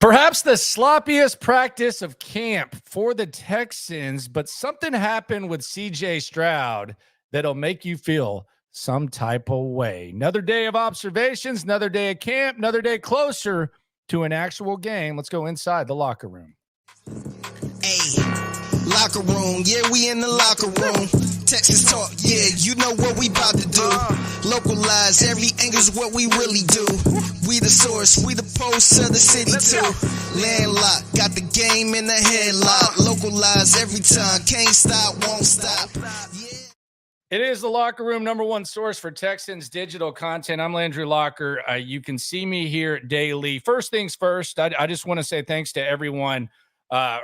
Perhaps the sloppiest practice of camp for the Texans, but something happened with CJ Stroud that'll make you feel some type of way. Another day of observations, another day of camp, another day closer to an actual game. Let's go inside the locker room. Hey, locker room, yeah, we in the locker room. Texas talk, yeah, you know what we about to do. Localize, every angle's what we really do. We the source, we the pulse of the city too. Landlocked, got the game in the headlock. Localize every time, can't stop, won't stop. It is the locker room, number one source for Texans digital content. I'm Landry Locker. You can see me here daily. First things first, I just want to say thanks to everyone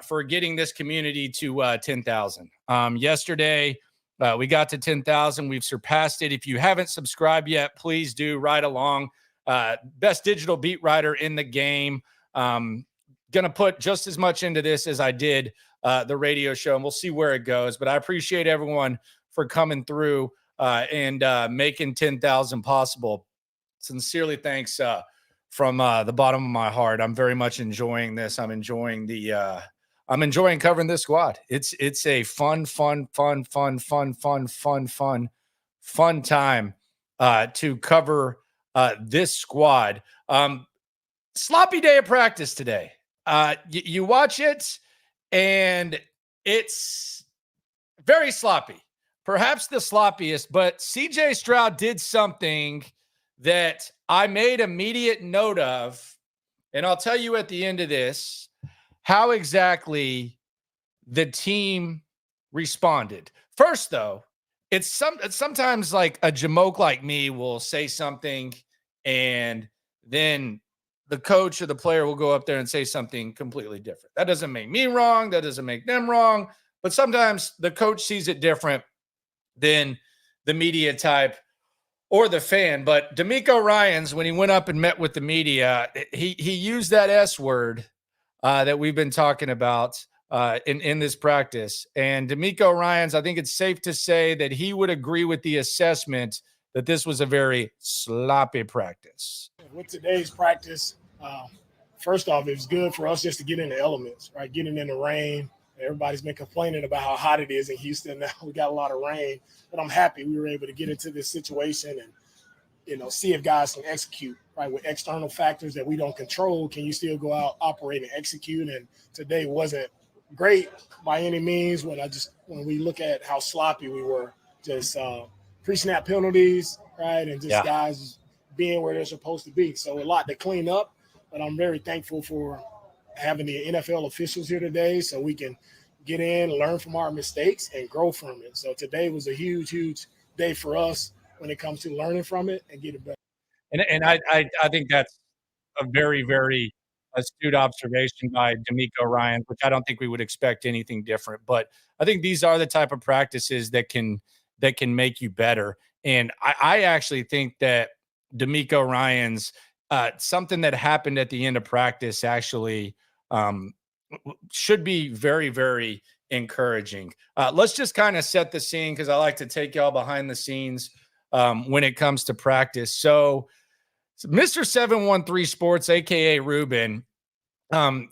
for getting this community to 10,000. Yesterday, we got to 10,000. We've surpassed it. If you haven't subscribed yet, please do. Right along. Best digital beat writer in the game. Going to put just as much into this as I did the radio show, and we'll see where it goes. But I appreciate everyone for coming through and making 10,000 possible. Sincerely, thanks from the bottom of my heart. I'm very much enjoying this. I'm enjoying covering this squad. It's a fun time to cover this squad. Sloppy day of practice today. You watch it, and it's very sloppy. Perhaps the sloppiest, but CJ Stroud did something that I made immediate note of, and I'll tell you at the end of this how exactly the team responded. First, though, it's sometimes like a jamoke like me will say something, and then the coach or the player will go up there and say something completely different. That doesn't make me wrong. That doesn't make them wrong. But sometimes the coach sees it different than the media type or the fan. But DeMeco Ryans, when he went up and met with the media, he used that S word that we've been talking about in this practice. And DeMeco Ryans, I think it's safe to say that he would agree with the assessment that this was a very sloppy practice. With today's practice, first off, it was good for us just to get in the elements, right? Getting in the rain. Everybody's been complaining about how hot it is in Houston. Now we got a lot of rain, but I'm happy we were able to get into this situation and, see if guys can execute, right? With external factors that we don't control, can you still go out, operate, and execute? And today wasn't great by any means when we look at how sloppy we were, just pre-snap penalties, right? And just guys being where they're supposed to be. So a lot to clean up, but I'm very thankful for having the NFL officials here today so we can get in, learn from our mistakes, and grow from it. So today was a huge, huge day for us when it comes to learning from it and getting better. And I think that's a very, very astute observation by DeMeco Ryans, which I don't think we would expect anything different. But I think these are the type of practices that can make you better. And I actually think that DeMeco Ryans, something that happened at the end of practice actually should be very, very encouraging. Let's just kind of set the scene because I like to take y'all behind the scenes when it comes to practice. So Mr. 713 Sports, aka Ruben,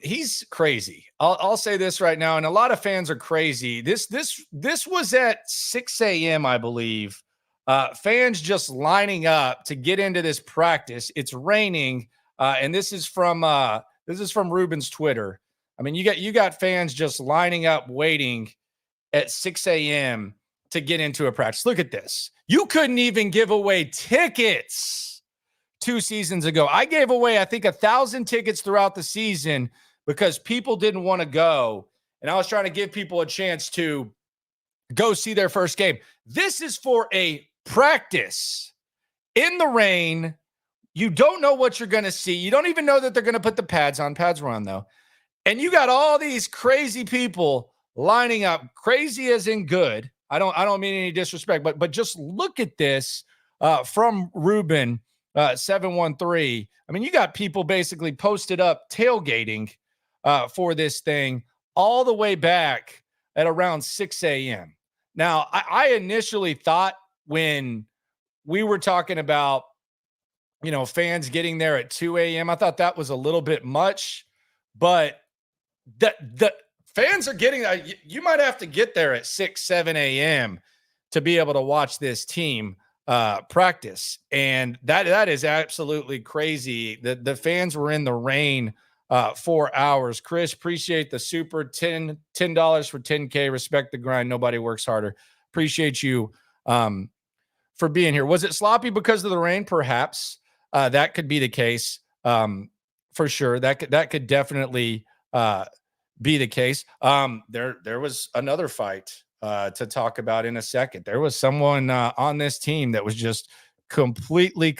he's crazy. I'll say this right now, and a lot of fans are crazy. This was at 6 a.m., I believe. Fans just lining up to get into this practice. It's raining, and this is from Ruben's Twitter. I mean, you got fans just lining up, waiting at 6 a.m. to get into a practice. Look at this. You couldn't even give away tickets 2 seasons ago. I gave away, I think, 1,000 tickets throughout the season because people didn't want to go, and I was trying to give people a chance to go see their first game. This is for a practice in the rain. You don't know what you're going to see. You don't even know that they're going to put the pads on. Pads were on, though. And you got all these crazy people lining up, crazy as in good. I don't mean any disrespect, but just look at this from Ruben 713. I mean, you got people basically posted up tailgating for this thing all the way back at around 6 a.m. Now, I initially thought when we were talking about, fans getting there at 2 a.m., I thought that was a little bit much. but the fans are getting, you might have to get there at 6, 7 a.m. to be able to watch this team practice. And that is absolutely crazy. The fans were in the rain 4 hours. Chris, appreciate the super $10 for 10K. Respect the grind. Nobody works harder. Appreciate you for being here. Was it sloppy because of the rain? Perhaps that could be the case. For sure. That could definitely be the case. There was another fight to talk about in a second. There was someone on this team that was just completely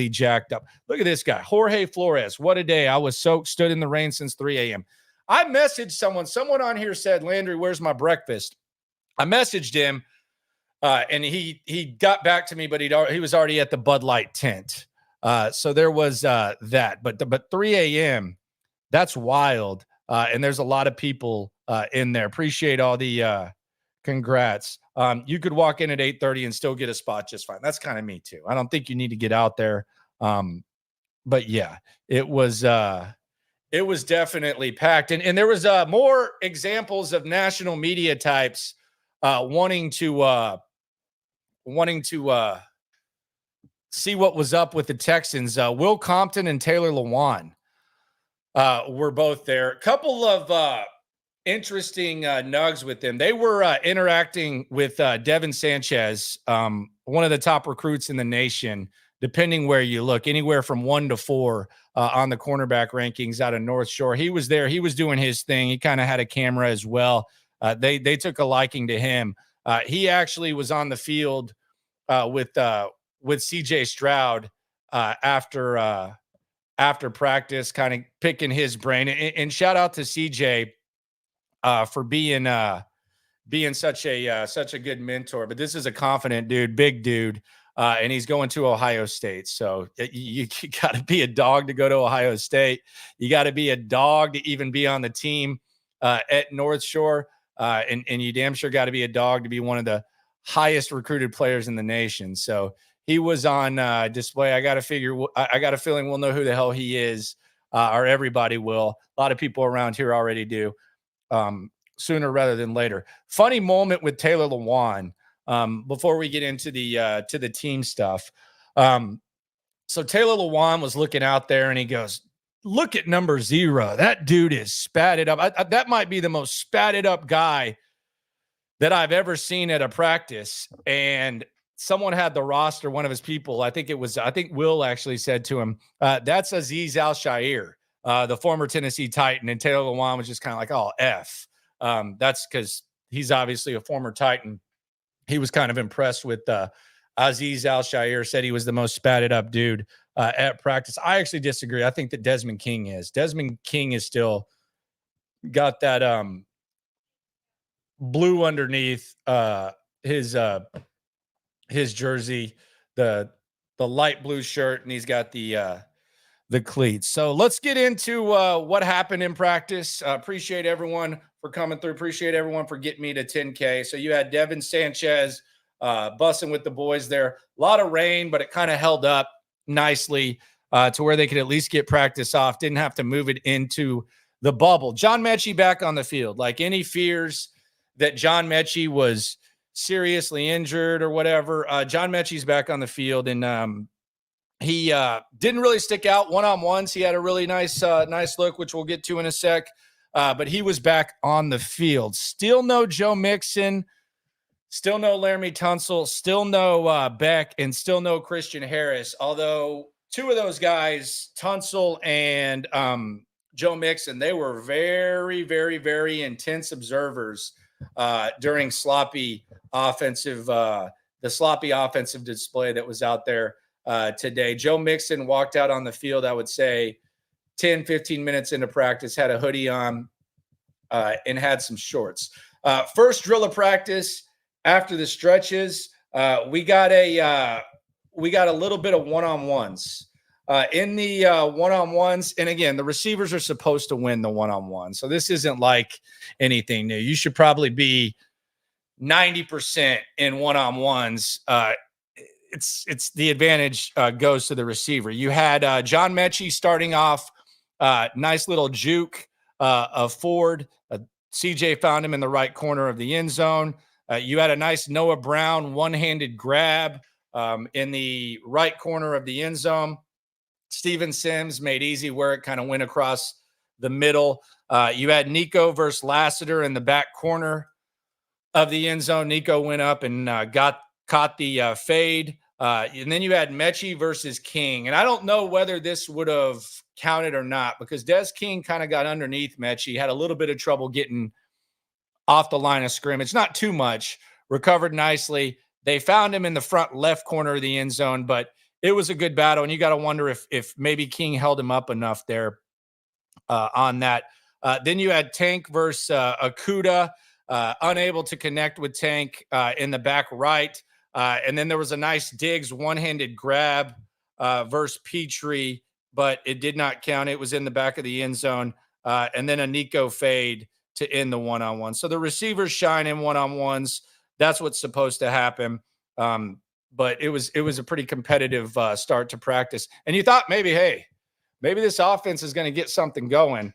jacked up. Look at this guy, Jorge Flores. What a day. I was soaked, stood in the rain since 3 a.m. I messaged someone on here said, Landry, where's my breakfast? I messaged him and he got back to me, but he was already at the Bud Light tent. So there was that, but 3 a.m., that's wild. And there's a lot of people in there. Appreciate all the congrats. You could walk in at 8:30 and still get a spot just fine. That's kind of me too. I don't think you need to get out there. But yeah, it was definitely packed. And there was more examples of national media types wanting to see what was up with the Texans. Will Compton and Taylor Lewan were both there. A couple of interesting nugs with them. They were interacting with Devin Sanchez, one of the top recruits in the nation, depending where you look, anywhere from 1 to 4 on the cornerback rankings out of North Shore. He was there. He was doing his thing. He kind of had a camera as well. They took a liking to him. He actually was on the field with CJ Stroud after practice, kind of picking his brain. And shout out to CJ for being such a good mentor. But this is a confident dude, big dude, and he's going to Ohio State. So you got to be a dog to go to Ohio State. You got to be a dog to even be on the team at North Shore, and you damn sure got to be a dog to be one of the highest recruited players in the nation. So he was on display. I got a feeling we'll know who the hell he is, or everybody will. A lot of people around here already do, sooner rather than later. Funny moment with Taylor Lewan before we get into the team stuff. So Taylor Lewan was looking out there and he goes, look at number 0. That dude is spatted up. That might be the most spatted up guy that I've ever seen at a practice. And someone had the roster, one of his people, I think Will actually said to him, that's Azeez Al-Shaair, the former Tennessee Titan. And Taylor Lewan was just kind of like, oh, F. That's because he's obviously a former Titan. He was kind of impressed with Azeez Al-Shaair, said he was the most spatted up dude at practice. I actually disagree. I think that Desmond King is. Desmond King is still got that blue underneath his jersey, the light blue shirt, and he's got the cleats. So let's get into what happened in practice. Appreciate everyone for coming through. Appreciate everyone for getting me to 10K. So you had Devin Sanchez bussing with the boys there. A lot of rain, but it kind of held up nicely to where they could at least get practice off. Didn't have to move it into the bubble. John Mechie back on the field. Like any fears that John Mechie was seriously injured or whatever, John Mechie's back on the field, and he didn't really stick out one-on-ones. He had a really nice look, which we'll get to in a sec, but he was back on the field. Still no Joe Mixon, still no Laramie Tunsil, still no Beck, and still no Christian Harris, although two of those guys, Tunsil and Joe Mixon, they were very, very, very intense observers during the sloppy offensive display that was out there today. Joe Mixon walked out on the field, I would say 10, 15 minutes into practice, had a hoodie on and had some shorts. First drill of practice after the stretches, we got a little bit of one-on-ones. In the one-on-ones, and again, the receivers are supposed to win the one-on-one, so this isn't like anything new. You should probably be 90% in one-on-ones. It's the advantage goes to the receiver. You had John Mechie starting off Nice little juke of Ford. CJ found him in the right corner of the end zone. You had a nice Noah Brown one-handed grab in the right corner of the end zone. Steven Sims made easy work, kind of went across the middle. You had Nico versus Lassiter in the back corner of the end zone. Nico went up and caught the fade. And then you had Mechie versus King. And I don't know whether this would have counted or not because Des King kind of got underneath Mechie, had a little bit of trouble getting off the line of scrimmage. Not too much. Recovered nicely. They found him in the front left corner of the end zone, but it was a good battle. And you got to wonder if maybe King held him up enough there on that. Then you had Tank versus Okuda. Unable to connect with Tank in the back right. And then there was a nice Diggs one-handed grab versus Petrie, but it did not count. It was in the back of the end zone. And then a Nico fade to end the one-on-one. So the receivers shine in one-on-ones. That's what's supposed to happen. But it was a pretty competitive start to practice. And you thought maybe this offense is going to get something going.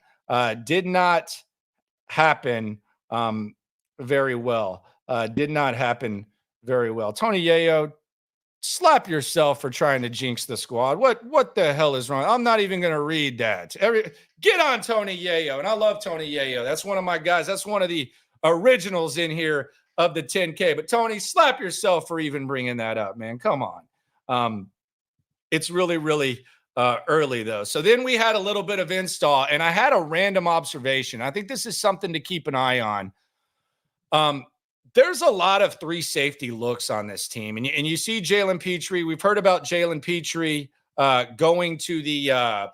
Did not happen very well. Did not happen very well. Tony Yayo, slap yourself for trying to jinx the squad. What the hell is wrong? I'm not even going to read that. Get on Tony Yayo. And I love Tony Yayo. That's one of my guys. That's one of the originals in here of the 10K. But Tony, slap yourself for even bringing that up, man. Come on. It's really, really early, though. So then we had a little bit of install, and I had a random observation. I think this is something to keep an eye on. There's a lot of three safety looks on this team. And you see Jalen Petrie. We've heard about Jalen Petrie going to the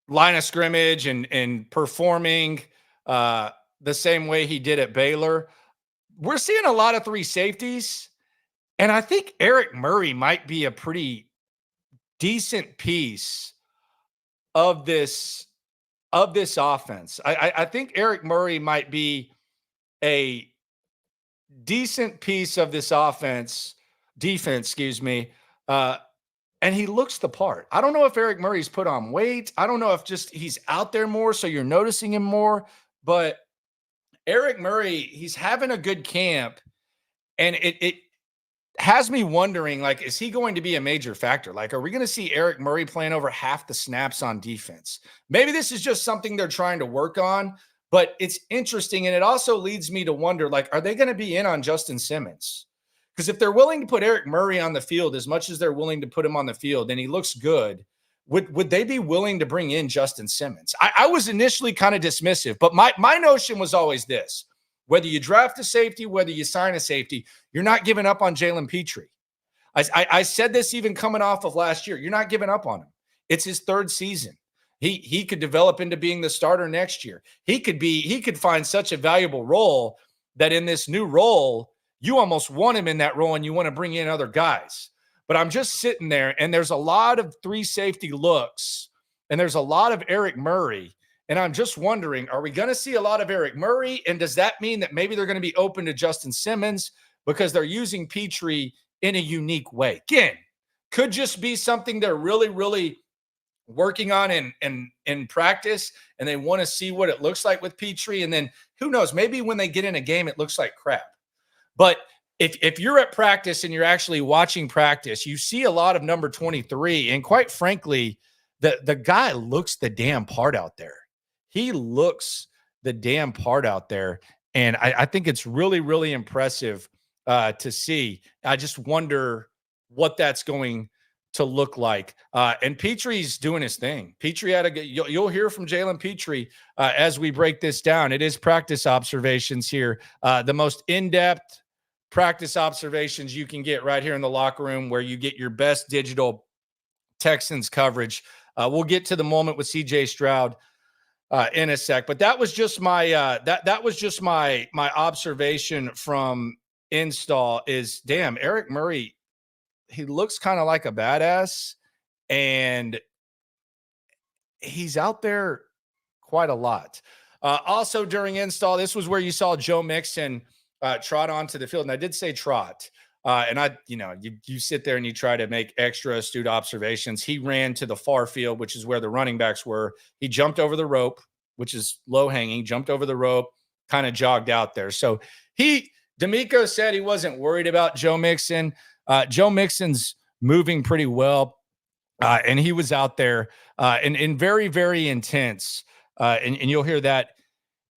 line of scrimmage and performing the same way he did at Baylor. We're seeing a lot of three safeties, and I think Eric Murray might be a pretty decent piece of this offense. I think Eric Murray might be a decent piece of this defense, and he looks the part. I don't know if Eric Murray's put on weight. I don't know if just he's out there more, so you're noticing him more. But Eric Murray, he's having a good camp, and it has me wondering, like, is he going to be a major factor? Like, are we going to see Eric Murray playing over half the snaps on defense? Maybe this is just something they're trying to work on, but it's interesting. And it also leads me to wonder, like, are they going to be in on Justin Simmons? Because if they're willing to put Eric Murray on the field as much as they're willing to put him on the field and he looks good, would they be willing to bring in Justin Simmons? I was initially kind of dismissive, but my notion was always this. Whether you draft a safety, whether you sign a safety, you're not giving up on Jalen Petrie. I said this even coming off of last year. You're not giving up on him. It's his third season. He could develop into being the starter next year. He could find such a valuable role that in this new role, you almost want him in that role and you want to bring in other guys. But I'm just sitting there, and there's a lot of three safety looks, and there's a lot of Eric Murray. And I'm just wondering, are we going to see a lot of Eric Murray? And does that mean that maybe they're going to be open to Justin Simmons because they're using Petrie in a unique way? Again, could just be something they're really, really working on in practice, and they want to see what it looks like with Petrie. And then who knows, maybe when they get in a game, it looks like crap. But if you're at practice and you're actually watching practice, you see a lot of number 23. And quite frankly, the guy looks the damn part out there. He looks the damn part out there. And I think it's really, really impressive to see. I just wonder what that's going to look like. And Petrie's doing his thing. Petrie had a good, you'll hear from Jalen Petrie as we break this down. It is practice observations here. The most in-depth practice observations you can get right here in the locker room, where you get your best digital Texans coverage. We'll get to the moment with CJ Stroud in a sec, but that was just my that was just my observation from install. Is damn, Eric Murray, he looks kind of like a badass, and he's out there quite a lot. Also during install, this was where you saw Joe Mixon trot onto the field, and I did say trot. And you sit there and you try to make extra astute observations. He ran to the far field, which is where the running backs were. He jumped over the rope, which is low hanging, jumped over the rope, kind of jogged out there. So D'Amico said he wasn't worried about Joe Mixon. Joe Mixon's moving pretty well. And he was out there and very, very intense. And you'll hear that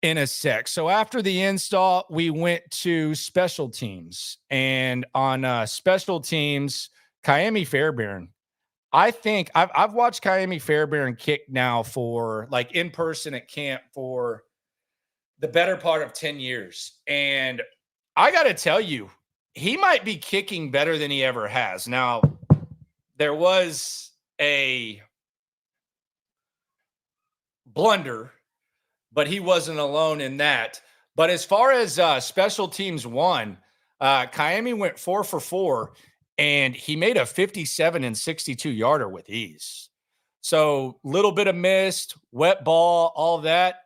in a sec. So after the install, we went to special teams. And on special teams, Ka'imi Fairbairn, I think I've watched Ka'imi Fairbairn kick now for like in person at camp for the better part of 10 years. And I got to tell you, he might be kicking better than he ever has. Now, there was a blunder, but he wasn't alone in that. But as far as special teams won, Ka'imi went 4 for 4, and he made a 57 and 62 yarder with ease. So little bit of missed, wet ball, all of that.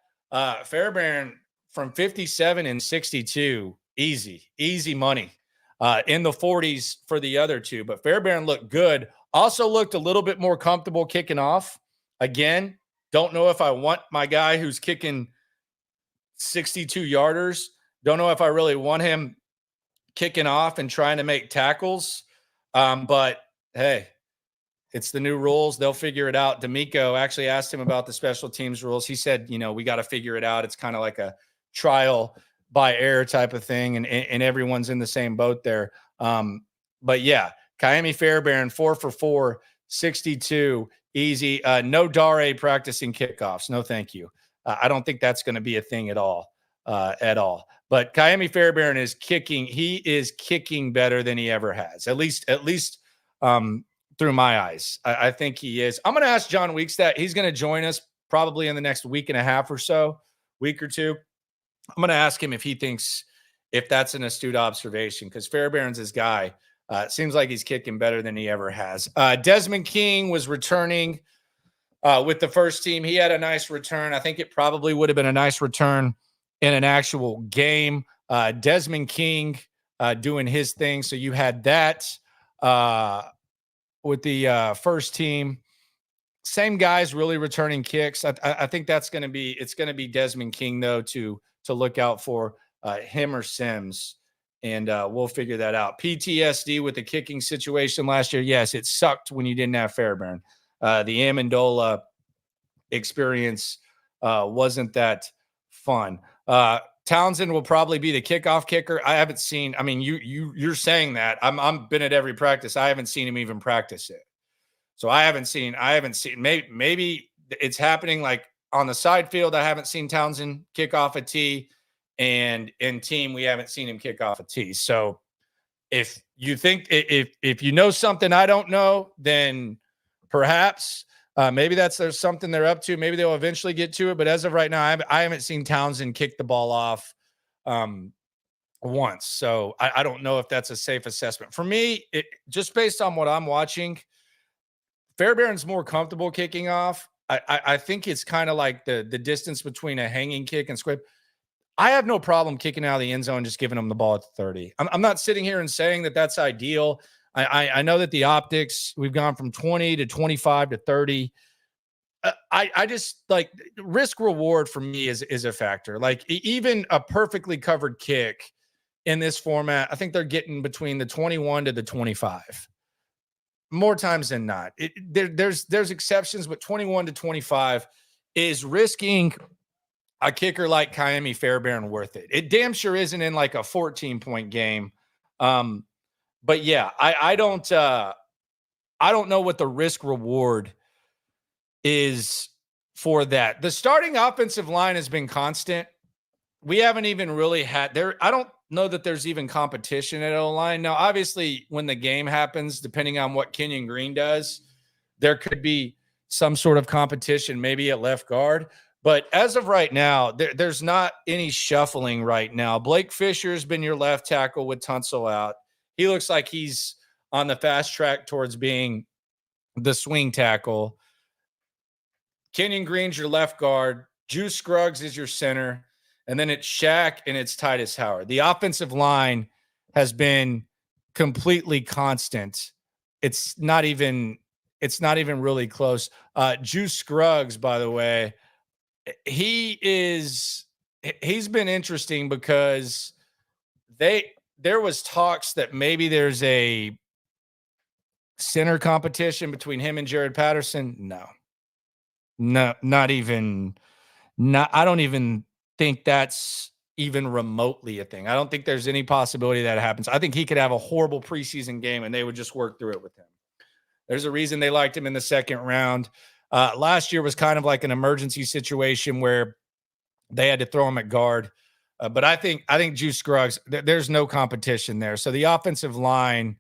Fairbairn from 57 and 62, easy money. In the 40s for the other two. But Fairbairn looked good. Also looked a little bit more comfortable kicking off. Again, don't know if I want my guy who's kicking 62 yarders. Don't know if I really want him kicking off and trying to make tackles. But hey, it's the new rules. They'll figure it out. D'Amico actually asked him about the special teams rules. He said, we got to figure it out. It's kind of like a trial by error type of thing. And everyone's in the same boat there. But yeah, Ka'imi Fairbairn, 4 for 4, 62, easy. No Dare practicing kickoffs. No, thank you. I don't think that's going to be a thing at all. But Ka'imi Fairbairn is kicking. He is kicking better than he ever has, at least through my eyes. I think he is. I'm going to ask John Weeks that. He's going to join us probably in the next week and a half or so, week or two. I'm going to ask him if that's an astute observation, because Fairbairn's his guy. Seems like he's kicking better than he ever has. Desmond King was returning with the first team. He had a nice return. I think it probably would have been a nice return in an actual game. Desmond King doing his thing. So you had that with the first team. Same guys really returning kicks. I think it's going to be Desmond King though to look out for, him or Sims. And we'll figure that out. PTSD with the kicking situation last year. Yes, it sucked when you didn't have Fairbairn. The Amendola experience wasn't that fun. Townsend will probably be the kickoff kicker. I haven't seen. I mean, you're saying that. I'm been at every practice. I haven't seen him even practice it. So I haven't seen. Maybe it's happening like on the side field. I haven't seen Townsend kick off a tee. And in team, we haven't seen him kick off a tee. So if you think if you know something I don't know, then perhaps maybe there's something they're up to. Maybe they'll eventually get to it. But as of right now, I haven't seen Townsend kick the ball off once. So I don't know if that's a safe assessment. For me, just based on what I'm watching, Fairbairn's more comfortable kicking off. I think it's kind of like the distance between a hanging kick and squib. I have no problem kicking out of the end zone, just giving them the ball at the 30. I'm not sitting here and saying that that's ideal. I know that the optics, we've gone from 20 to 25 to 30. I just like risk reward for me is a factor. Like even a perfectly covered kick in this format, I think they're getting between the 21 to the 25 more times than not. There's exceptions, but 21 to 25 is risking a kicker like Ka'imi Fairbairn worth it. It damn sure isn't in like a 14-point game. But yeah, I don't know what the risk reward is for that. The starting offensive line has been constant. We haven't even really had there. I don't know that there's even competition at O-line. Now, obviously, when the game happens, depending on what Kenyon Green does, there could be some sort of competition, maybe at left guard. But as of right now, there's not any shuffling right now. Blake Fisher's been your left tackle with Tunsil out. He looks like he's on the fast track towards being the swing tackle. Kenyon Green's your left guard. Juice Scruggs is your center. And then it's Shaq and it's Titus Howard. The offensive line has been completely constant. It's not even really close. Juice Scruggs, by the way, he's been interesting because there was talks that maybe there's a center competition between him and Jared Patterson. No, not even. Not. I don't even think that's even remotely a thing. I don't think there's any possibility that happens. I think he could have a horrible preseason game and they would just work through it with him. There's a reason they liked him in the second round. Last year was kind of like an emergency situation where they had to throw him at guard. But I think Juice Scruggs, there's no competition there. So the offensive line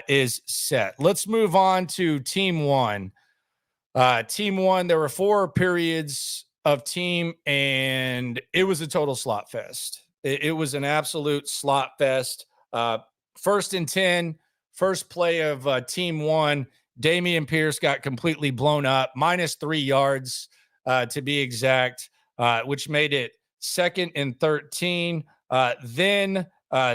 is set. Let's move on to team one. Team one, there were 4 periods of team, and it was a total slot fest. It was an absolute slot fest. First and 10, first play of team one, Dameon Pierce got completely blown up, -3 yards to be exact, which made it 2nd and 13. Then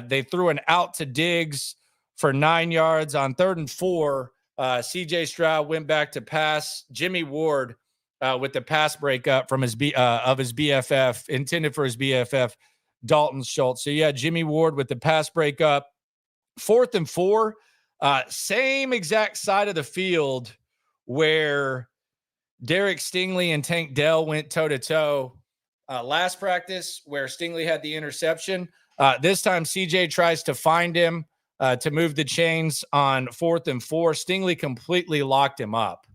they threw an out to Diggs for 9 yards on 3rd and 4. CJ Stroud went back to pass. Jimmy Ward with the pass breakup from his BFF, intended for his BFF, Dalton Schultz. So yeah, Jimmy Ward with the pass breakup. 4th and 4, same exact side of the field where Derek Stingley and Tank Dell went toe-to-toe last practice, where Stingley had the interception. This time CJ tries to find him to move the chains on 4th and 4. Stingley completely locked him up,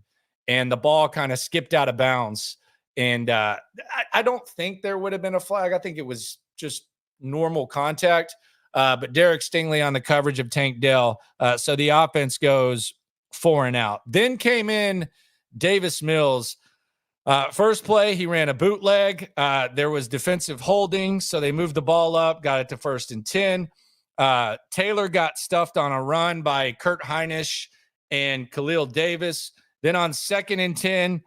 and the ball kind of skipped out of bounds. And I don't think there would have been a flag. I think it was just normal contact. But Derek Stingley on the coverage of Tank Dell. So the offense goes 4 and out. Then came in Davis Mills. First play, he ran a bootleg. There was defensive holding, so they moved the ball up, got it to 1st and 10. Taylor got stuffed on a run by Kurt Heinisch and Khalil Davis. Then on 2nd and 10,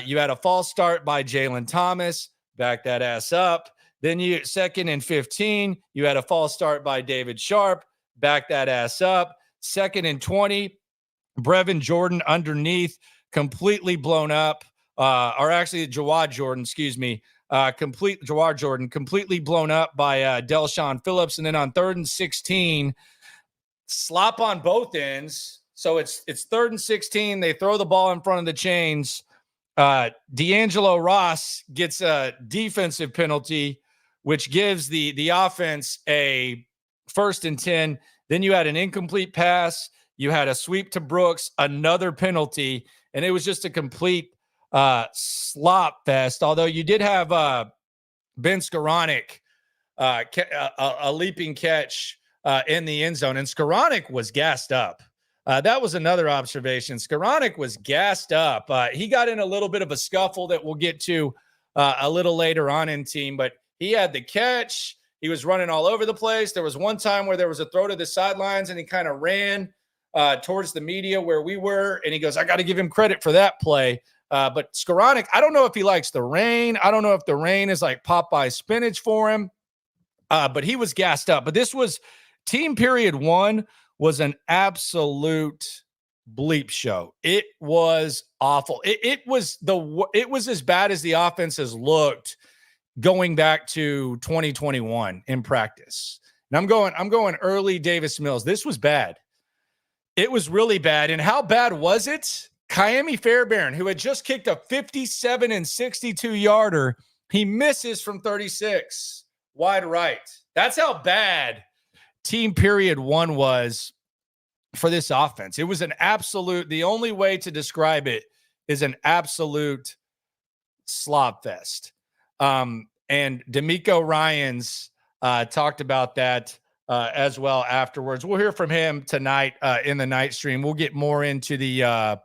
you had a false start by Jalen Thomas. Back that ass up. Then 2nd and 15, you had a false start by David Sharp. Back that ass up. 2nd and 20, Brevin Jordan underneath, completely blown up. Or actually, Jawad Jordan, Jawad Jordan, completely blown up by Delshawn Phillips. And then on 3rd and 16, slop on both ends. So it's 3rd and 16. They throw the ball in front of the chains. D'Angelo Ross gets a defensive penalty, which gives the offense a 1st and 10. Then you had an incomplete pass. You had a sweep to Brooks, another penalty, and it was just a complete slop fest. Although you did have Ben Skoranek a leaping catch in the end zone, and Skoranek was gassed up. That was another observation. Skoranek was gassed up. He got in a little bit of a scuffle that we'll get to a little later on in team, but he had the catch. He was running all over the place. There was one time where there was a throw to the sidelines, and he kind of ran towards the media where we were, and he goes, I got to give him credit for that play. But Skoranek, I don't know if he likes the rain. I don't know if the rain is like Popeye spinach for him, but he was gassed up. But this was team period 1 was an absolute bleep show. It was awful. It was as bad as the offense has looked going back to 2021 in practice. And I'm going early Davis Mills. This was bad. It was really bad. And how bad was it? Kyami Fairbairn, who had just kicked a 57 and 62 yarder, he misses from 36 wide right. That's how bad team period 1 was for this offense. It was an absolute, the only way to describe it is an absolute slob fest. And D'Amico Ryans talked about that as well afterwards. We'll hear from him tonight in the night stream. We'll get more into the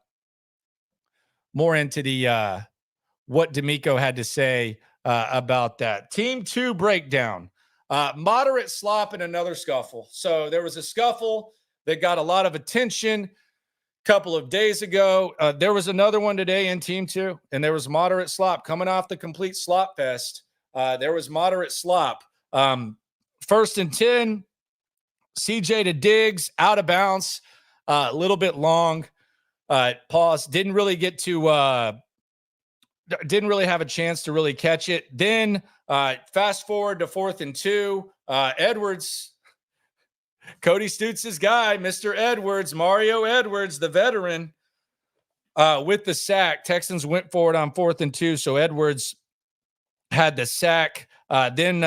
what D'Amico had to say about that. Team 2 breakdown. Moderate slop and another scuffle. So there was a scuffle that got a lot of attention a couple of days ago. There was another one today in team 2, and there was moderate slop coming off the complete slop fest. There was moderate slop. 1st and 10, CJ to Diggs, out of bounds, a little bit long. Pause. Didn't really have a chance to really catch it. Then fast forward to 4th and 2. Edwards, Cody Stoots' guy, Mr. Edwards, Mario Edwards, the veteran, with the sack. Texans went forward on 4th and 2, so Edwards had the sack. Then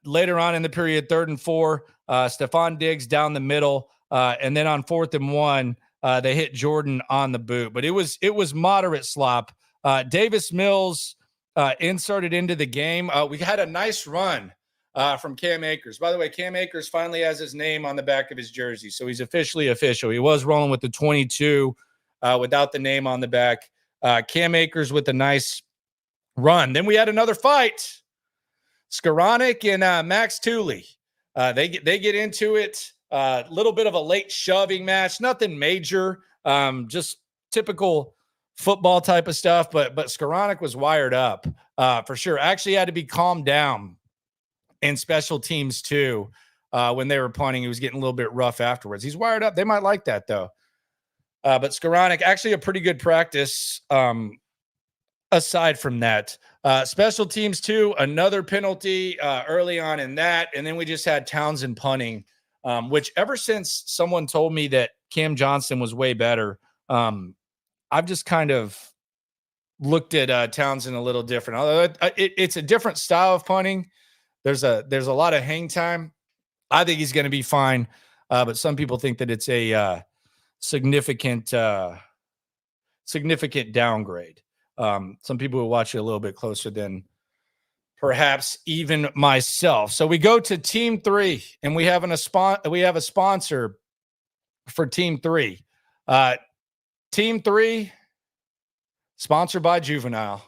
later on in the period, 3rd and 4, Stephon Diggs down the middle, and then on 4th and 1, they hit Jordan on the boot. But it was moderate slop. Davis Mills inserted into the game. We had a nice run from Cam Akers. By the way, Cam Akers finally has his name on the back of his jersey, so he's officially official. He was rolling with the 22 without the name on the back. Cam Akers with a nice run. Then we had another fight. Skoranek and Max Tooley. They get into it. A little bit of a late shoving match. Nothing major. Just typical football type of stuff. But Skoranek was wired up for sure. Actually had to be calmed down in special teams too. When they were punting, he was getting a little bit rough afterwards. He's wired up. They might like that though. But Skoranek, actually a pretty good practice. Aside from that, special teams too, another penalty early on in that. And then we just had Townsend punting, which ever since someone told me that Cam Johnson was way better, I've just kind of looked at Townsend a little different. Although it's a different style of punting. There's a lot of hang time. I think he's going to be fine. But some people think that it's a significant downgrade. Some people will watch it a little bit closer than perhaps even myself. So we go to Team 3, and we have a sponsor for Team 3. Team 3, sponsored by Juvenile,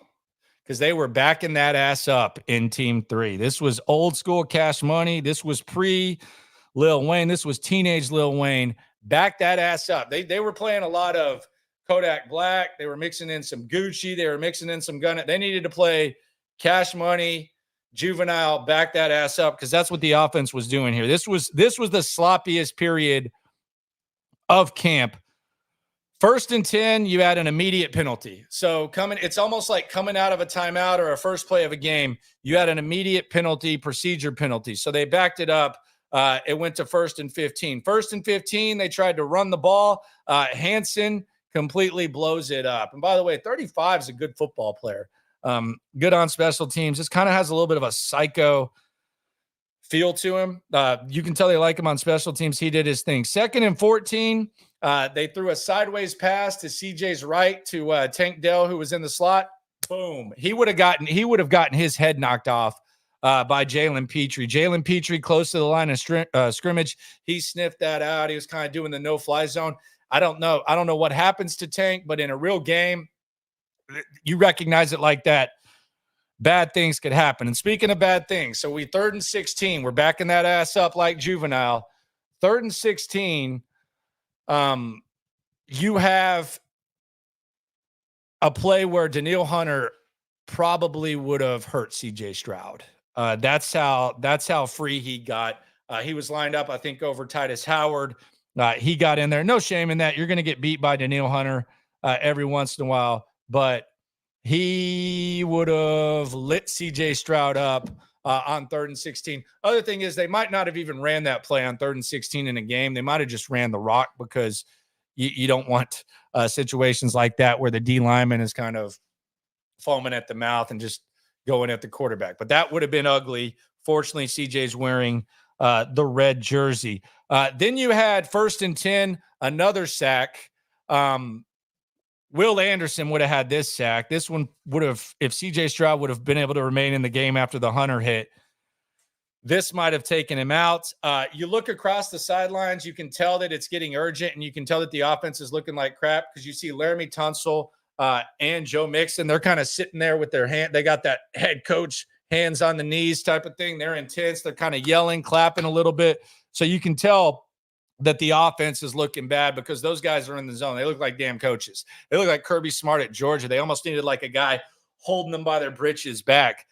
because they were backing that ass up in Team 3. This was old school Cash Money. This was pre-Lil Wayne. This was teenage Lil Wayne. Back that ass up. They were playing a lot of Kodak Black. They were mixing in some Gucci. They were mixing in some Gunna. They needed to play Cash Money, Juvenile, back that ass up, because that's what the offense was doing here. This was the sloppiest period of camp. 1st and 10, you had an immediate penalty. So it's almost like coming out of a timeout or a first play of a game. You had an immediate penalty, procedure penalty. So they backed it up. It went to 1st and 15. 1st and 15, they tried to run the ball. Hansen completely blows it up. And by the way, 35 is a good football player. Good on special teams. This kind of has a little bit of a psycho feel to him. You can tell they like him on special teams. He did his thing. 2nd and 14, they threw a sideways pass to CJ's right to Tank Dell, who was in the slot. Boom. He would have gotten his head knocked off by Jalen Petrie. Jalen Petrie close to the line of scrimmage. He sniffed that out. He was kind of doing the no-fly zone. I don't know what happens to Tank, but in a real game, you recognize it like that. Bad things could happen. And speaking of bad things, so 3rd and 16, we're backing that ass up like Juvenile. 3rd and 16, you have a play where Danielle Hunter probably would have hurt CJ Stroud. That's how free he got. He was lined up, I think, over Titus Howard. He got in there. No shame in that. You're going to get beat by Danielle Hunter every once in a while, but he would have lit CJ Stroud up on 3rd and 16. Other thing is they might not have even ran that play on 3rd and 16 in a game. They might have just ran the rock, because you don't want situations like that where the D lineman is kind of foaming at the mouth and just going at the quarterback. But that would have been ugly. Fortunately, CJ's wearing the red jersey. Then you had 1st and 10, another sack. Will Anderson would have had this sack. This one would have, if CJ Stroud would have been able to remain in the game after the Hunter hit, this might have taken him out. You look across the sidelines, you can tell that it's getting urgent, and you can tell that the offense is looking like crap, because you see Laramie Tunsil and Joe Mixon. They're kind of sitting there with their hand. They got that head coach hands on the knees type of thing. They're intense. They're kind of yelling, clapping a little bit. So you can tell that the offense is looking bad, because those guys are in the zone. They look like damn coaches. They look like Kirby Smart at Georgia. They almost needed like a guy holding them by their britches back.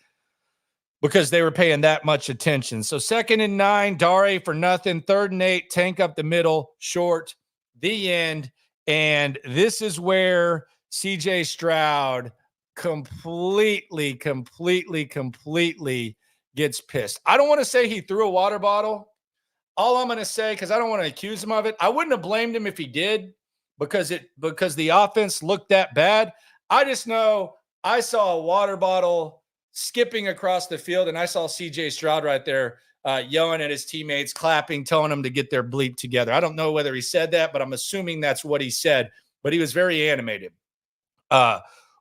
because they were paying that much attention. So 2nd and 9, Dare for nothing. 3rd and 8, tank up the middle, short, the end. And this is where CJ Stroud completely gets pissed. I don't want to say he threw a water bottle. All I'm going to say, because I don't want to accuse him of it, I wouldn't have blamed him if he did, because the offense looked that bad. I just know I saw a water bottle skipping across the field, and I saw CJ Stroud right there yelling at his teammates, clapping, telling them to get their bleep together. I don't know whether he said that, but I'm assuming that's what he said. But he was very animated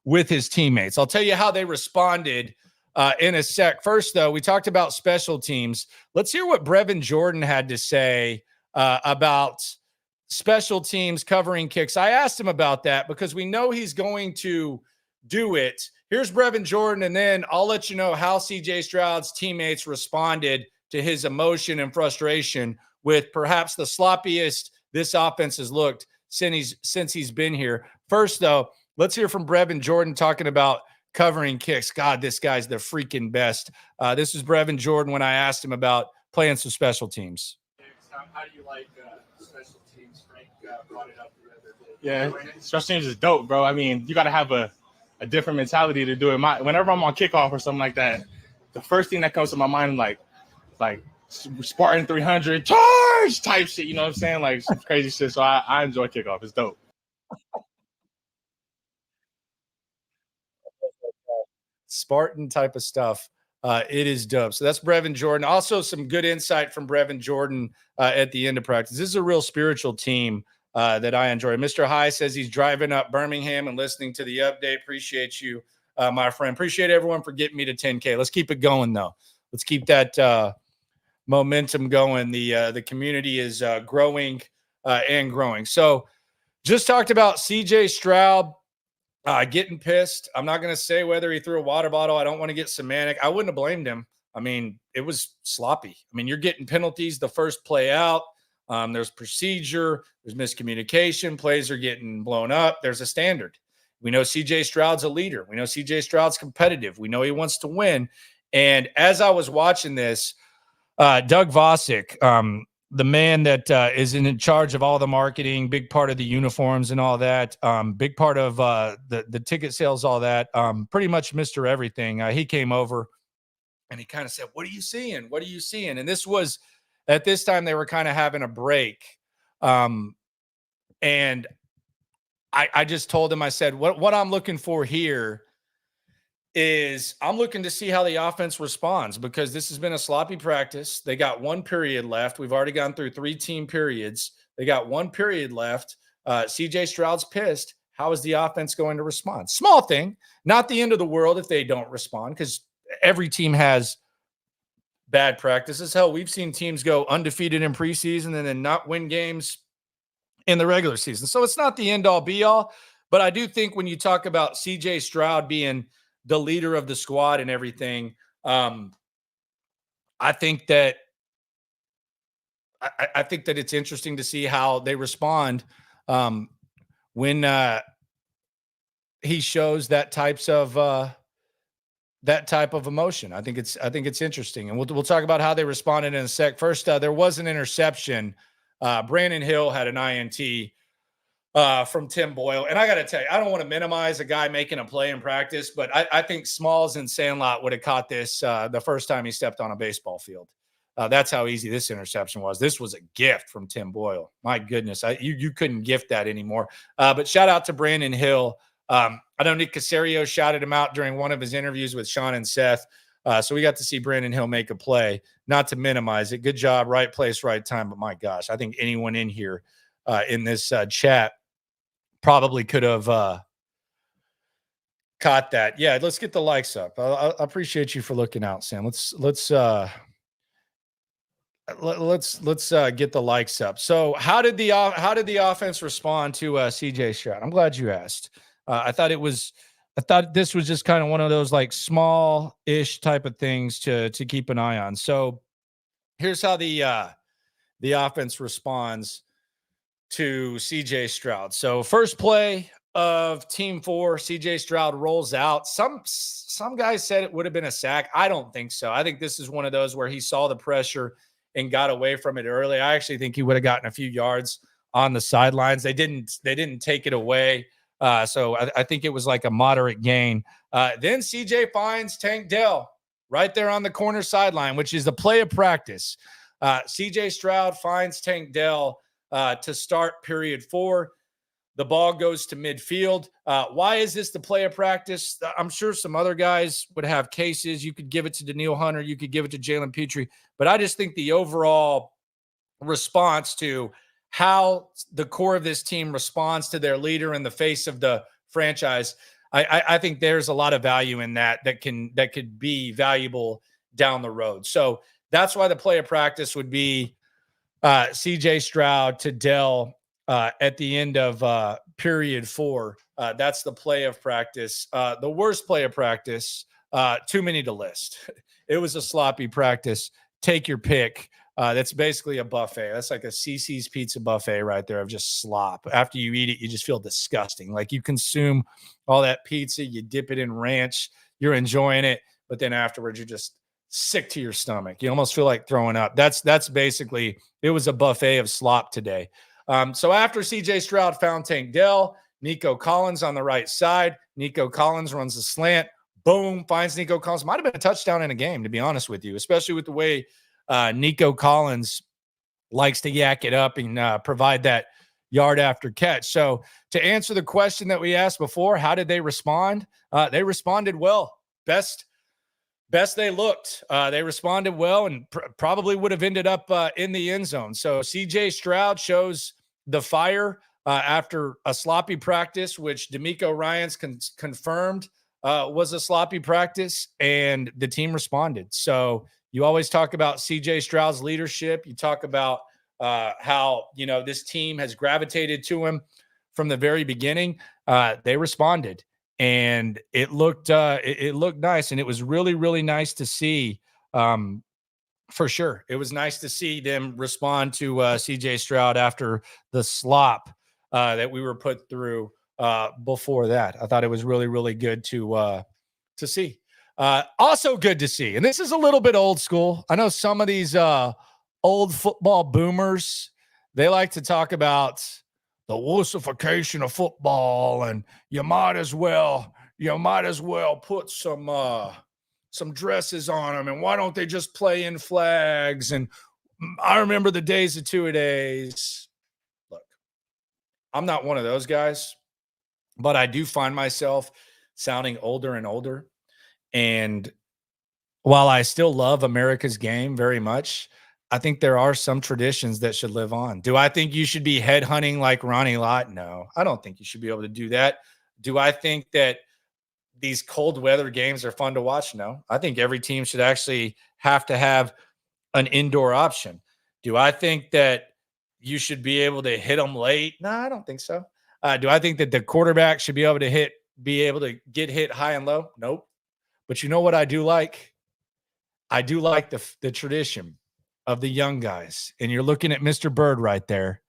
with his teammates. I'll tell you how they responded in a sec. First, though, we talked about special teams. Let's hear what Brevin Jordan had to say about special teams covering kicks. I asked him about that because we know he's going to do it. Here's Brevin Jordan, and then I'll let you know how CJ Stroud's teammates responded to his emotion and frustration with perhaps the sloppiest this offense has looked since he's been here. First, though, let's hear from Brevin Jordan talking about covering kicks. God, this guy's the freaking best. This is Brevin Jordan when I asked him about playing some special teams. How do you like special teams? Frank brought it up the other day. Yeah, special teams is dope, bro. I mean, you got to have a different mentality to do it. Whenever I'm on kickoff or something like that, the first thing that comes to my mind, like Spartan 300 charge type shit. You know what I'm saying? Like some crazy shit. So I enjoy kickoff. It's dope. Spartan type of stuff. It is dope. So that's Brevin Jordan. Also, some good insight from Brevin Jordan at the end of practice. This is a real spiritual team that I enjoy. Mr. High says he's driving up Birmingham and listening to the update. Appreciate you, my friend. Appreciate everyone for getting me to 10K. Let's keep it going, though. Let's keep that momentum going. The community is growing and growing. So just talked about CJ Stroud getting pissed. I'm not going to say whether he threw a water bottle. I don't want to get semantic. I wouldn't have blamed him. I mean, it was sloppy. I mean, you're getting penalties the first play out. There's procedure. There's miscommunication. Plays are getting blown up. There's a standard. We know CJ Stroud's a leader. We know CJ Stroud's competitive. We know he wants to win. And as I was watching this, Doug Vosick, the man that is in charge of all the marketing, big part of the uniforms and all that, big part of the ticket sales, all that, pretty much Mr. Everything. He came over and he kind of said, "What are you seeing? What are you seeing?" And this was, at this time, they were kind of having a break. And I just told him, I said, what I'm looking for here is I'm looking to see how the offense responds, because this has been a sloppy practice. They got one period left. We've already gone through 3 team periods. They got one period left. CJ Stroud's pissed. How is the offense going to respond? Small thing, not the end of the world if they don't respond, because every team has bad practices. Hell, we've seen teams go undefeated in preseason and then not win games in the regular season. So it's not the end all be all, but I do think when you talk about CJ Stroud being the leader of the squad and everything, I think that it's interesting to see how they respond when he shows that type of emotion. I think it's interesting, and we'll talk about how they responded in a sec. First, there was an interception. Brandon Hill had an INT from Tim Boyle. And I got to tell you, I don't want to minimize a guy making a play in practice, but I think Smalls and Sandlot would have caught this the first time he stepped on a baseball field. That's how easy this interception was. This was a gift from Tim Boyle. My goodness, you couldn't gift that anymore. But shout out to Brandon Hill. I know Nick Casario shouted him out during one of his interviews with Sean and Seth. So we got to see Brandon Hill make a play, not to minimize it. Good job, right place, right time. But my gosh, I think anyone in here in this chat probably could have caught that. Yeah, let's get the likes up. I appreciate you for looking out, Sam. Let's get the likes up. So how did the offense respond to CJ Stroud? I'm glad you asked. I thought this was just kind of one of those like small-ish type of things to keep an eye on. So here's how the offense responds to CJ Stroud. So first play, of Team 4, CJ Stroud rolls out. Some guys said it would have been a sack. I don't think so. I think this is one of those where he saw the pressure and got away from it early. I actually think he would have gotten a few yards on the sidelines. They didn't take it away. So I think it was like a moderate gain. Then CJ finds Tank Dell right there on the corner sideline, which is the play of practice. CJ Stroud finds Tank Dell to start period 4. The ball goes to midfield. Why is this the play of practice? I'm sure some other guys would have cases. You could give it to Daniil Hunter. You could give it to Jalen Petrie. But I just think the overall response to how the core of this team responds to their leader in the face of the franchise, I think there's a lot of value in that could be valuable down the road. So that's why the play of practice would be CJ Stroud to Dell at the end of period 4. That's the play of practice. The worst play of practice, too many to list. It was a sloppy practice. Take your pick. That's basically a buffet. That's like a CC's pizza buffet right there of just slop. After you eat it, you just feel disgusting. Like you consume all that pizza, you dip it in ranch, you're enjoying it, but then afterwards you're just sick to your stomach. You almost feel like throwing up. That's basically, it was a buffet of slop today. So after CJ Stroud found Tank Dell, Nico Collins on the right side. Nico Collins runs the slant. Boom, finds Nico Collins. Might have been a touchdown in a game, to be honest with you, especially with the way Nico Collins likes to yak it up and provide that yard after catch. So to answer the question that we asked before, how did they respond? They responded well. Best they looked. They responded well and probably would have ended up in the end zone. So CJ Stroud shows the fire after a sloppy practice, which D'Amico Ryans confirmed was a sloppy practice, and the team responded. So you always talk about CJ Stroud's leadership. You talk about how, this team has gravitated to him from the very beginning. They responded. And it looked nice, and it was really, really nice to see. For sure, it was nice to see them respond to CJ Stroud after the slop that we were put through before that. I thought it was really, really good to see. Also good to see, and this is a little bit old school. I know some of these old football boomers, they like to talk about the wussification of football, and you might as well put some dresses on them, and why don't they just play in flags? And I remember the days of two-a-days. Look, I'm not one of those guys, but I do find myself sounding older and older. And while I still love America's game very much, I think there are some traditions that should live on. Do I think you should be headhunting like Ronnie Lott? No, I don't think you should be able to do that. Do I think that these cold weather games are fun to watch? No, I think every team should actually have to have an indoor option. Do I think that you should be able to hit them late? No, I don't think so. Do I think that the quarterback should be able to get hit high and low? Nope. But you know what I do like? I do like the tradition of the young guys. And you're looking at Mr. Bird right there.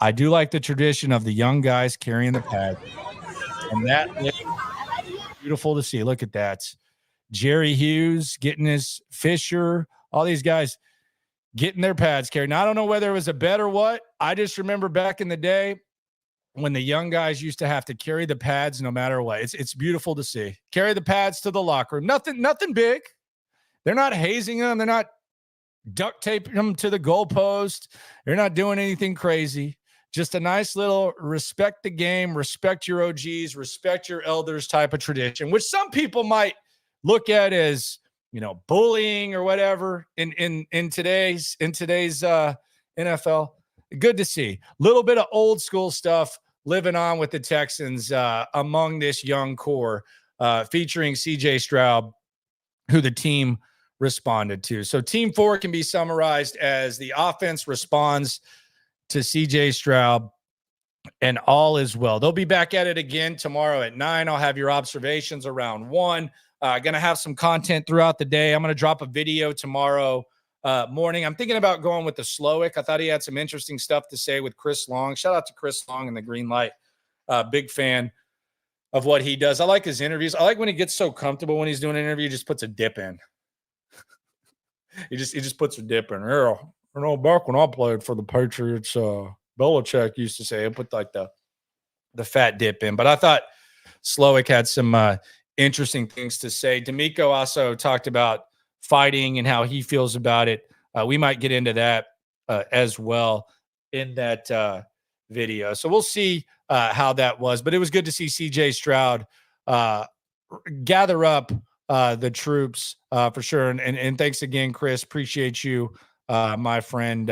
I do like the tradition of the young guys carrying the pad. And that is beautiful to see. Look at that. Jerry Hughes getting his Fisher, all these guys getting their pads carried. Now, I don't know whether it was a bet or what. I just remember back in the day when the young guys used to have to carry the pads no matter what. It's beautiful to see. Carry the pads to the locker room. Nothing big. They're not hazing them. They're not duct taping them to the goalpost. They're not doing anything crazy. Just a nice little respect the game, respect your OGs, respect your elders type of tradition, which some people might look at as, bullying or whatever in today's NFL. Good to see. A little bit of old school stuff living on with the Texans among this young core, featuring CJ Stroud, who the team responded to. So Team 4 can be summarized as the offense responds to CJ Stroud, and all is well. They'll be back at it again tomorrow at 9. I'll have your observations around 1. Going to have some content throughout the day. I'm going to drop a video tomorrow morning. I'm thinking about going with the Slowick. I thought he had some interesting stuff to say with Chris Long. Shout out to Chris Long and the Green Light. Big fan of what he does. I like his interviews. I like when he gets so comfortable when he's doing an interview, he just puts a dip in. He just puts a dip in. Yeah, back when I played for the Patriots, Belichick used to say, I put like the fat dip in. But I thought Slowick had some interesting things to say. D'Amico also talked about fighting and how he feels about it. We might get into that as well in that video. So we'll see how that was. But it was good to see CJ Stroud gather up the troops for sure. And thanks again, Chris. Appreciate you, my friend.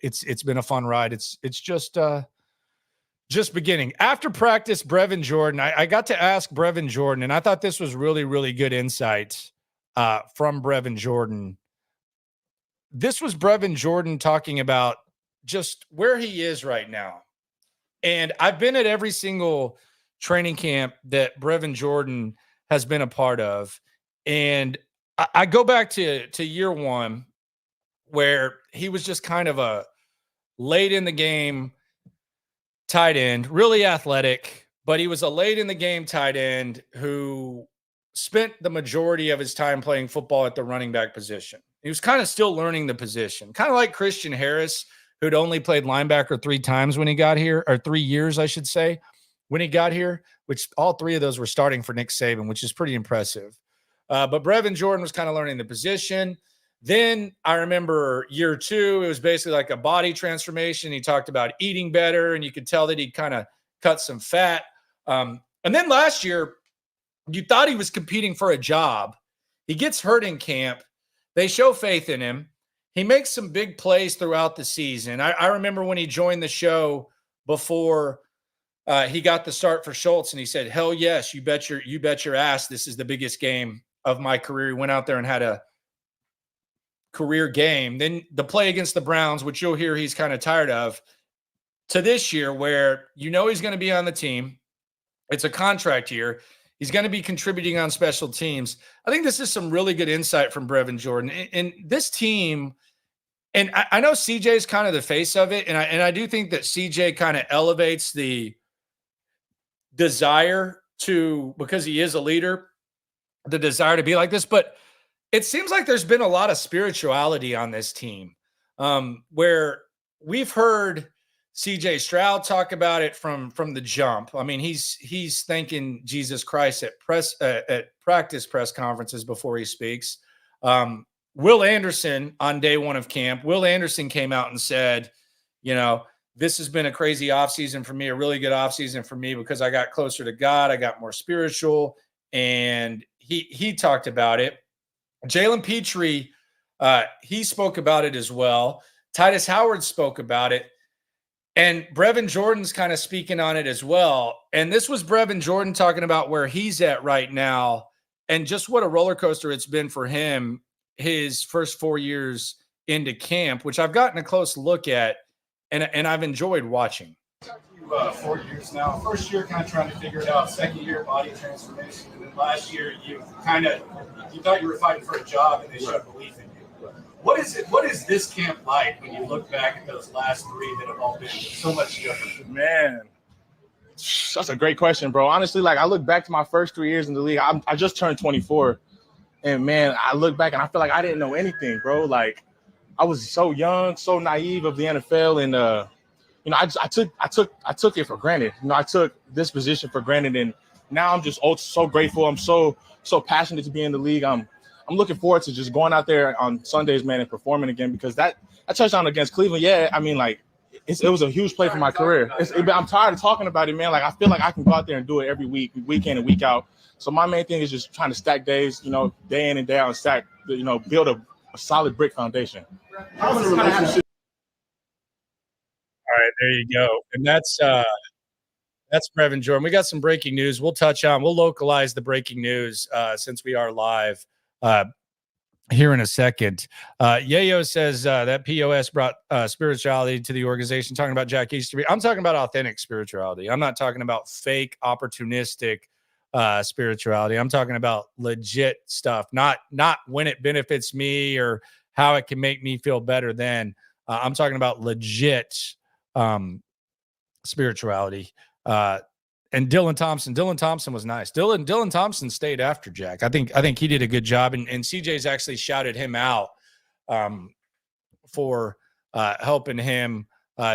It's been a fun ride. It's just beginning. After practice, Brevin Jordan, I got to ask Brevin Jordan, and I thought this was really, really good insight from Brevin Jordan. This was Brevin Jordan talking about just where he is right now. And I've been at every single training camp that Brevin Jordan has been a part of. And I go back to year one, where he was just kind of a late in the game tight end, really athletic, but he was a late in the game tight end who spent the majority of his time playing football at the running back position. He was kind of still learning the position, kind of like Christian Harris, who'd only played linebacker 3 times when he got here, or 3 years, I should say, when he got here, which all 3 of those were starting for Nick Saban, which is pretty impressive. But Brevin Jordan was kind of learning the position. Then I remember year 2, it was basically like a body transformation. He talked about eating better, and you could tell that he kind of cut some fat. And then last year, you thought he was competing for a job. He gets hurt in camp. They show faith in him. He makes some big plays throughout the season. I remember when he joined the show before he got the start for Schultz, and he said, "Hell yes, you bet your ass. This is the biggest game of my career." He went out there and had a career game. Then the play against the Browns, which you'll hear he's kind of tired of, to this year where he's going to be on the team. It's a contract year. He's going to be contributing on special teams. I think this is some really good insight from Brevin Jordan. And this team, and I know CJ is kind of the face of it, and I do think that CJ kind of elevates the desire to, because he is a leader, the desire to be like this. But it seems like there's been a lot of spirituality on this team, where we've heard CJ Stroud talk about it from the jump. I mean, he's thanking Jesus Christ at practice press conferences before he speaks. Will Anderson on day 1 of camp, Will Anderson came out and said, this has been a crazy offseason for me, a really good offseason for me, because I got closer to God. I got more spiritual. And he talked about it. Jalen Petrie, he spoke about it as well. Titus Howard spoke about it. And Brevin Jordan's kind of speaking on it as well. And this was Brevin Jordan talking about where he's at right now and just what a roller coaster it's been for him his first 4 years into camp, which I've gotten a close look at, and I've enjoyed watching. 4 years now. First year, kind of trying to figure it out. Second year, body transformation. And then last year, you thought you were fighting for a job, and they showed belief in you. What is this camp like when you look back at those last 3 that have all been so much different? Man, that's a great question, bro. Honestly, I look back to my first 3 years in the league. I just turned 24, and man, I look back and I feel like I didn't know anything, bro. I was so young, so naive of the NFL, and I took it for granted. I took this position for granted, and now I'm just so grateful. I'm so passionate to be in the league. I'm looking forward to just going out there on Sundays, man, and performing again, because that touchdown against Cleveland, it was a huge play for my career. I'm tired of talking about it, man. I feel like I can go out there and do it every week, week in and week out. So my main thing is just trying to stack days, day in and day out, and stack, build a solid brick foundation. All right, there you go. And that's Brevin Jordan. We got some breaking news. We'll localize the breaking news since we are live here in a second. Yayo says that POS brought spirituality to the organization, talking about Jack Easterby. I'm talking about authentic spirituality. I'm not talking about fake, opportunistic spirituality. I'm talking about legit stuff, not when it benefits me or how it can make me feel better than. I'm talking about legit spirituality. and Dylan Thompson was nice. Dylan Thompson stayed after Jack. I think he did a good job, and CJ's actually shouted him out for helping him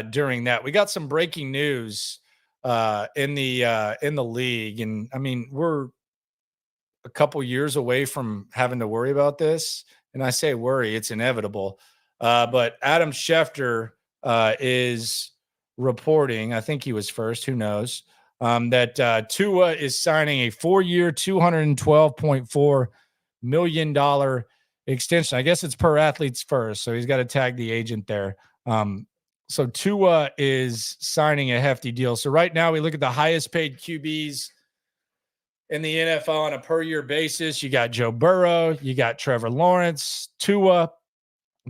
during that. We got some breaking news in the league, and I mean, we're a couple years away from having to worry about this. And I say worry, it's inevitable. But Adam Schefter is reporting, I think he was first, who knows, that Tua is signing a 4-year, $212.4 million extension. I guess it's per athlete's first, so he's got to tag the agent there. So Tua is signing a hefty deal. So right now we look at the highest paid QBs in the NFL on a per year basis. You got Joe Burrow, you got Trevor Lawrence, Tua,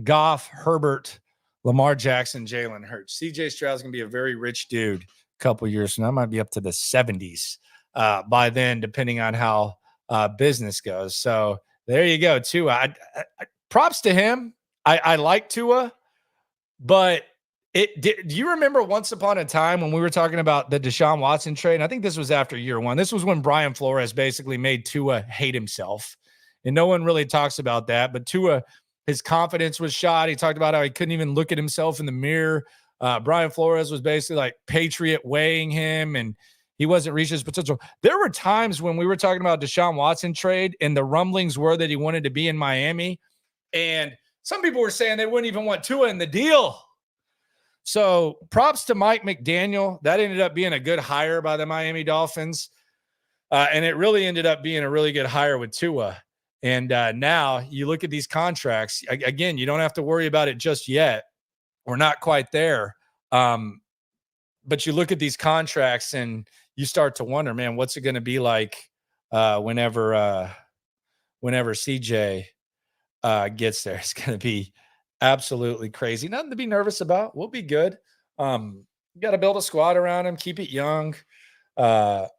Goff, Herbert, Lamar Jackson, Jalen Hurts. CJ Stroud's going to be a very rich dude a couple years from now. Might be up to the 70s by then, depending on how business goes. So there you go, Tua. Props to him. I like Tua, but do you remember once upon a time when we were talking about the Deshaun Watson trade? And I think this was after year one. This was when Brian Flores basically made Tua hate himself. And no one really talks about that. But Tua, his confidence was shot. He talked about how he couldn't even look at himself in the mirror. Brian Flores was basically like Patriot weighing him, and he wasn't reaching his potential. There were times when we were talking about Deshaun Watson trade, and the rumblings were that he wanted to be in Miami. And some people were saying they wouldn't even want Tua in the deal. So props to Mike McDaniel. That ended up being a good hire by the Miami Dolphins. And it really ended up being a really good hire with Tua. And now you look at these contracts. Again, you don't have to worry about it just yet. We're not quite there. But you look at these contracts and you start to wonder, man, what's it going to be like whenever CJ gets there? It's going to be absolutely crazy. Nothing to be nervous about. We'll be good. You got to build a squad around him, keep it young,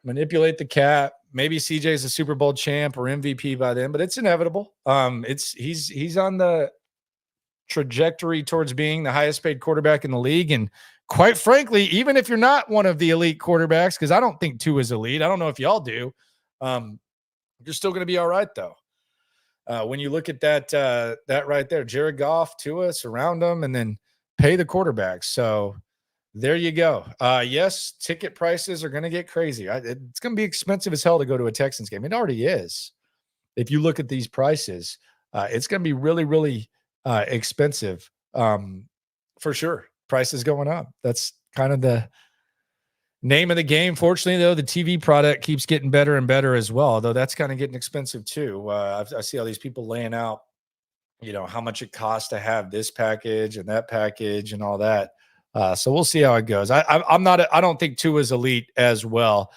manipulate the cap. Maybe CJ's a Super Bowl champ or MVP by then, but it's inevitable. He's on the trajectory towards being the highest paid quarterback in the league. And quite frankly, even if you're not one of the elite quarterbacks, because I don't think Tua is elite, I don't know if y'all do, you're still going to be all right though. When you look at that right there, Jared Goff, Tua, surround them, and then pay the quarterbacks. So there you go. Yes, ticket prices are going to get crazy. It's going to be expensive as hell to go to a Texans game. It already is. If you look at these prices, it's going to be really, really expensive for sure. Prices going up. That's kind of the name of the game. Fortunately, though, the TV product keeps getting better and better as well, though that's kind of getting expensive too. I see all these people laying out, how much it costs to have this package and that package and all that. So we'll see how it goes. I don't think Tua is elite as well.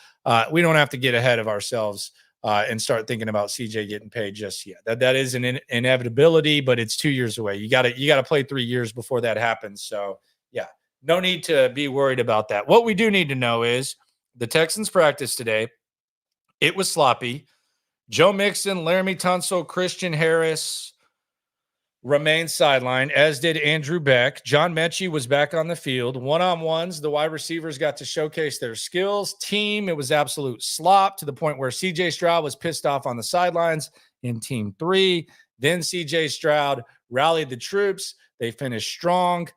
We don't have to get ahead of ourselves and start thinking about CJ getting paid just yet. That is an inevitability, but it's 2 years away. You got to play 3 years before that happens. So yeah. No need to be worried about that. What we do need to know is the Texans practice today. It was sloppy. Joe Mixon, Laramie Tunsil, Christian Harris remained sidelined, as did Andrew Beck. John Mechie was back on the field. One-on-ones, the wide receivers got to showcase their skills. Team, it was absolute slop to the point where CJ Stroud was pissed off on the sidelines in Team 3. Then CJ Stroud rallied the troops. They finished strong.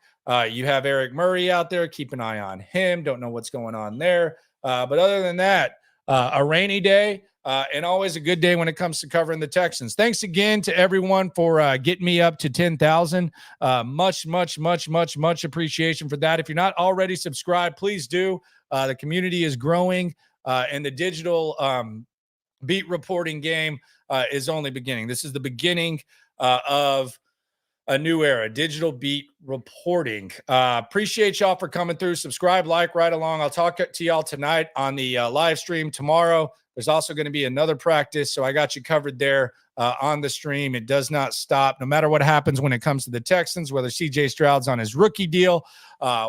You have Eric Murray out there. Keep an eye on him. Don't know what's going on there. But other than that, a rainy day and always a good day when it comes to covering the Texans. Thanks again to everyone for getting me up to 10,000. Much appreciation for that. If you're not already subscribed, please do. The community is growing and the digital beat reporting game is only beginning. This is the beginning of a new era, digital beat reporting. Appreciate y'all for coming through. Subscribe, like, right along. I'll talk to y'all tonight on the live stream tomorrow. There's also going to be another practice, so I got you covered there on the stream. It does not stop. No matter what happens when it comes to the Texans, whether CJ Stroud's on his rookie deal,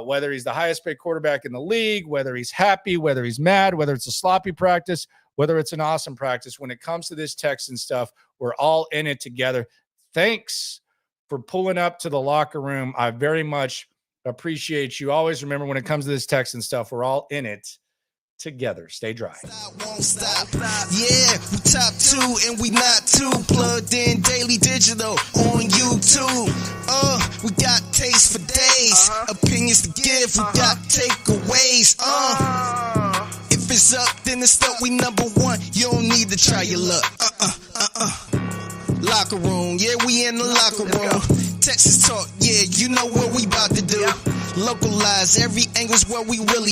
whether he's the highest paid quarterback in the league, whether he's happy, whether he's mad, whether it's a sloppy practice, whether it's an awesome practice, when it comes to this Texan stuff, we're all in it together. Thanks for pulling up to the locker room. I very much appreciate you. Always remember, when it comes to this Texan stuff, we're all in it together. Stay dry. Won't stop. Yeah, we top 2 and we not too plugged in daily digital on YouTube. We got taste for days, opinions to give, we got takeaways. If it's up, then it's up. We number 1. You don't need to try your luck. Locker room, yeah, we in the locker room. Texas talk, yeah, you know what we about to do. Localize every angle's where we really